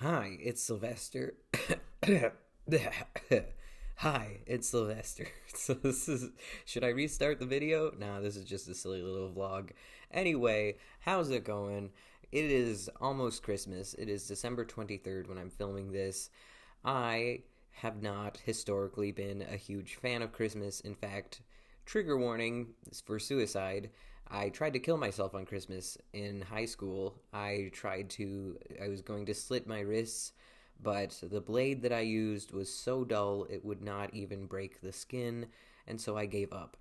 Hi, it's Sylvester. Hi, it's Sylvester. So this is. Should I restart the video? Nah, this is just a silly little vlog. Anyway, how's it going? It is almost Christmas. It is December 23rd when I'm filming this. I have not historically been a huge fan of Christmas. In fact, trigger warning for suicide. I tried to kill myself on Christmas in high school. I was going to slit my wrists, but the blade that I used was so dull it would not even break the skin, and so I gave up.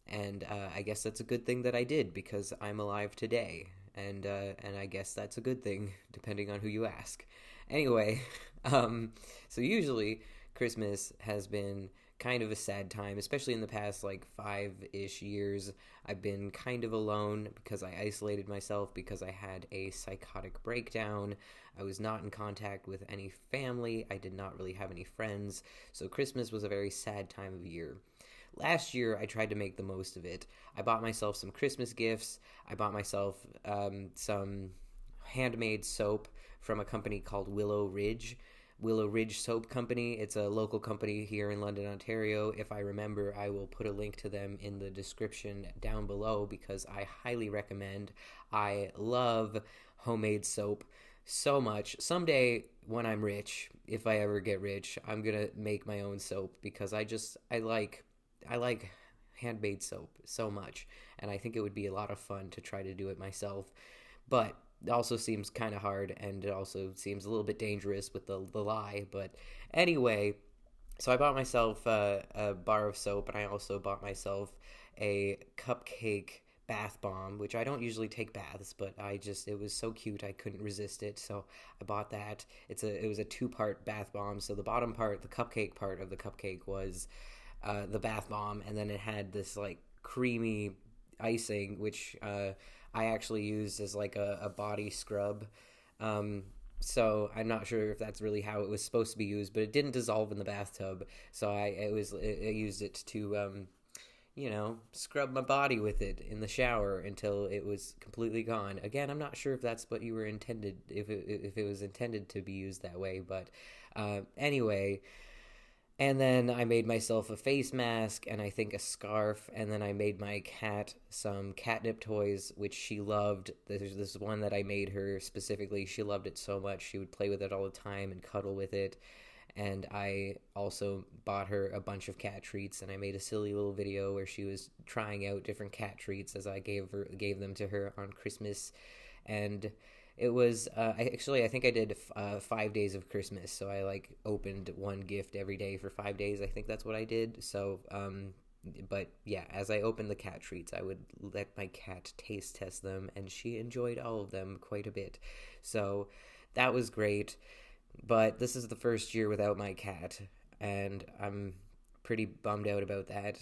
And I guess that's a good thing that I did because I'm alive today, and I guess that's a good thing depending on who you ask. Anyway, so usually Christmas has been kind of a sad time, especially in the past like 5-ish years. I've been kind of alone because I isolated myself because I had a psychotic breakdown. I was not in contact with any family. I did not really have any friends. So Christmas was a very sad time of year. Last year, I tried to make the most of it. I bought myself some Christmas gifts. I bought myself some handmade soap from a company called Willow Ridge Soap Company. It's a local company here in London, Ontario. If I remember, I will put a link to them in the description down below because I highly recommend. I love homemade soap so much. Someday when I'm rich, if I ever get rich, I'm going to make my own soap because I like handmade soap so much, and I think it would be a lot of fun to try to do it myself. But it also seems kind of hard, and it also seems a little bit dangerous with the lye. But anyway, so I bought myself a bar of soap, and I also bought myself a cupcake bath bomb, which I don't usually take baths, but it was so cute I couldn't resist it, so I bought that. It was a two-part bath bomb. So the bottom part, the cupcake part of the cupcake, was the bath bomb, and then it had this like creamy icing, which I actually used as like a body scrub. Um, so I'm not sure if that's really how it was supposed to be used, but it didn't dissolve in the bathtub. So I used it to scrub my body with it in the shower until it was completely gone. Again, I'm not sure if that's what you were intended, if it was intended to be used that way, but anyway. And then I made myself a face mask and I think a scarf. And then I made my cat some catnip toys, which she loved. There's this one that I made her specifically. She loved it so much. She would play with it all the time and cuddle with it. And I also bought her a bunch of cat treats, and I made a silly little video where she was trying out different cat treats as I gave them to her on Christmas. And it was I think I did 5 days of Christmas, so I like opened one gift every day for 5 days. I think that's what I did. So but yeah, as I opened the cat treats, I would let my cat taste test them, and she enjoyed all of them quite a bit. So that was great. But this is the first year without my cat, and I'm pretty bummed out about that.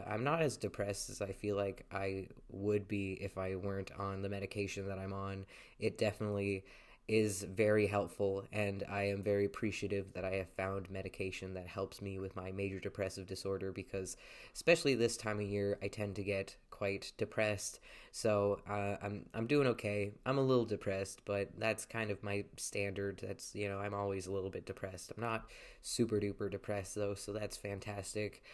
I'm not as depressed as I feel like I would be if I weren't on the medication that I'm on. It definitely is very helpful, and I am very appreciative that I have found medication that helps me with my major depressive disorder because, especially this time of year, I tend to get quite depressed. So I'm doing okay. I'm a little depressed, but that's kind of my standard. That's I'm always a little bit depressed. I'm not super duper depressed though, so that's fantastic.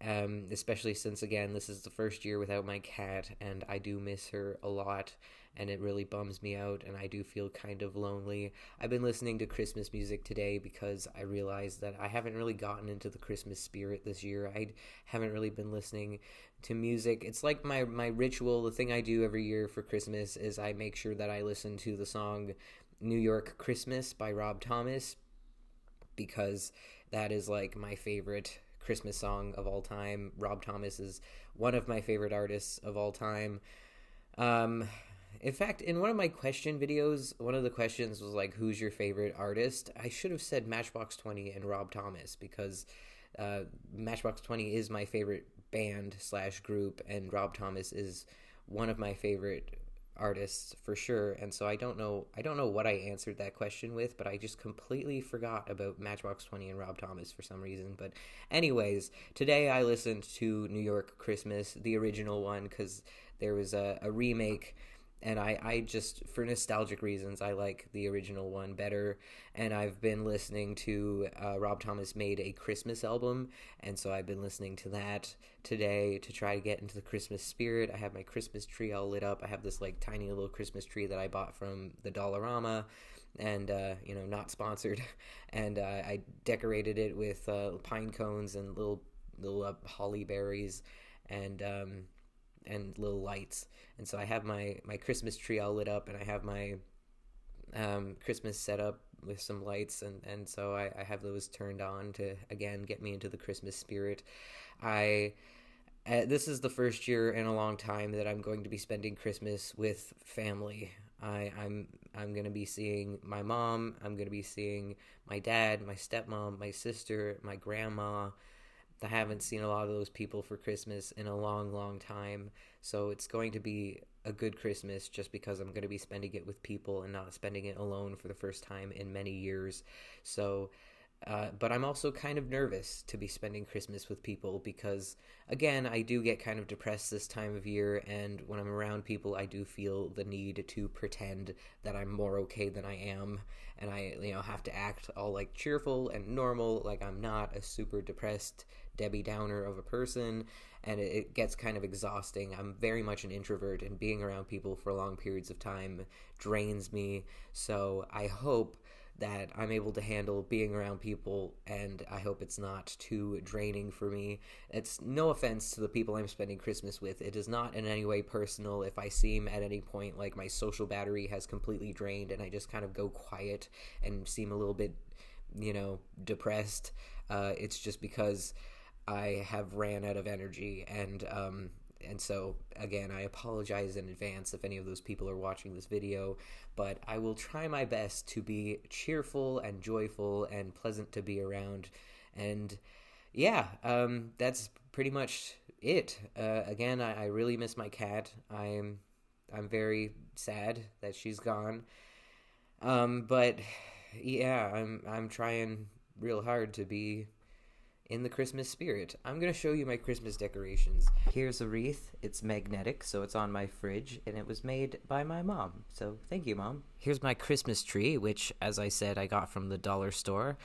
Especially since again this is the first year without my cat, and I do miss her a lot, and it really bums me out, and I do feel kind of lonely. I've been listening to Christmas music today because I realized that I haven't really gotten into the Christmas spirit this year. I haven't really been listening to music. It's like my ritual. The thing I do every year for Christmas is I make sure that I listen to the song New York Christmas by Rob Thomas, because that is like my favorite Christmas song of all time. Rob Thomas is one of my favorite artists of all time. Um, in fact, in one of my question videos, one of the questions was like, "Who's your favorite artist?" I should have said Matchbox 20 and Rob Thomas because Matchbox 20 is my favorite band slash group, and Rob Thomas is one of my favorite artists for sure. And so I don't know what I answered that question with, but I just completely forgot about Matchbox 20 and Rob Thomas for some reason. But anyways, today I listened to New York Christmas, the original one, because there was a remake and I just, for nostalgic reasons, I like the original one better. And I've been listening to Rob Thomas made a Christmas album, and so I've been listening to that today to try to get into the Christmas spirit. I have my Christmas tree all lit up. I have this like tiny little Christmas tree that I bought from the Dollarama, and not sponsored. And I decorated it with pine cones and little holly berries, and little lights. And so I have my Christmas tree all lit up, and I have my Christmas set up with some lights, and so I have those turned on to, again, get me into the Christmas spirit. This is the first year in a long time that I'm going to be spending Christmas with family. I'm going to be seeing my mom. I'm going to be seeing my dad, my stepmom, my sister, my grandma. I haven't seen a lot of those people for Christmas in a long, long time. So it's going to be a good Christmas just because I'm going to be spending it with people and not spending it alone for the first time in many years. So, but I'm also kind of nervous to be spending Christmas with people because, again, I do get kind of depressed this time of year. And when I'm around people, I do feel the need to pretend that I'm more okay than I am. And I, have to act all like cheerful and normal, like I'm not a super depressed Debbie Downer of a person, and it gets kind of exhausting. I'm very much an introvert, and being around people for long periods of time drains me. So I hope that I'm able to handle being around people, and I hope it's not too draining for me. It's no offense to the people I'm spending Christmas with. It is not in any way personal. If I seem at any point like my social battery has completely drained and I just kind of go quiet and seem a little bit, depressed, it's just because I have ran out of energy, and so, again, I apologize in advance if any of those people are watching this video, but I will try my best to be cheerful and joyful and pleasant to be around. And yeah, that's pretty much it. Again, I really miss my cat. I'm very sad that she's gone. But yeah, I'm trying real hard to be in the Christmas spirit. I'm going to show you my Christmas decorations. Here's a wreath. It's magnetic, so it's on my fridge, and it was made by my mom. So thank you, Mom. Here's my Christmas tree, which, as I said, I got from the dollar store.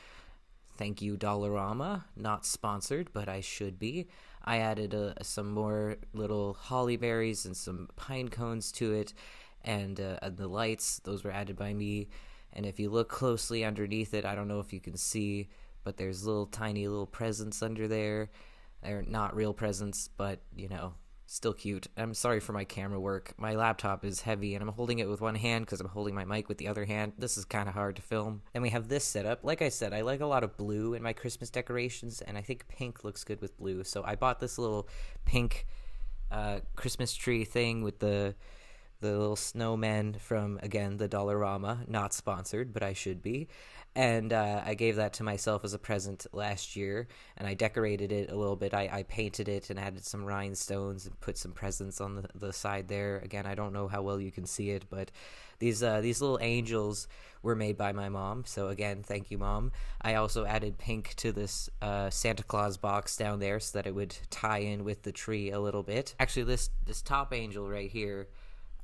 Thank you, Dollarama. Not sponsored, but I should be. I added some more little holly berries and some pine cones to it, and the lights, those were added by me. And if you look closely underneath it, I don't know if you can see, but there's tiny little presents under there. They're not real presents, but, still cute. I'm sorry for my camera work. My laptop is heavy, and I'm holding it with one hand because I'm holding my mic with the other hand. This is kind of hard to film. And we have this set up. Like I said, I like a lot of blue in my Christmas decorations, and I think pink looks good with blue. So I bought this little pink Christmas tree thing with the little snowman from, again, the Dollarama. Not sponsored, but I should be. And I gave that to myself as a present last year, and I decorated it a little bit. I painted it and added some rhinestones and put some presents on the side there. Again, I don't know how well you can see it, but these little angels were made by my mom. So again, thank you, Mom. I also added pink to this Santa Claus box down there so that it would tie in with the tree a little bit. Actually, this top angel right here,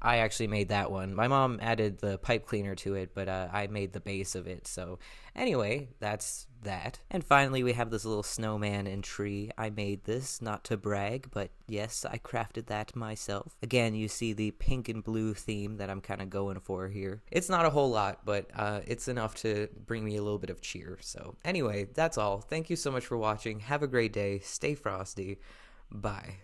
I actually made that one. My mom added the pipe cleaner to it, but I made the base of it. So anyway, that's that. And finally, we have this little snowman and tree. I made this, not to brag, but yes, I crafted that myself. Again, you see the pink and blue theme that I'm kind of going for here. It's not a whole lot, but it's enough to bring me a little bit of cheer. So anyway, that's all. Thank you so much for watching. Have a great day. Stay frosty. Bye.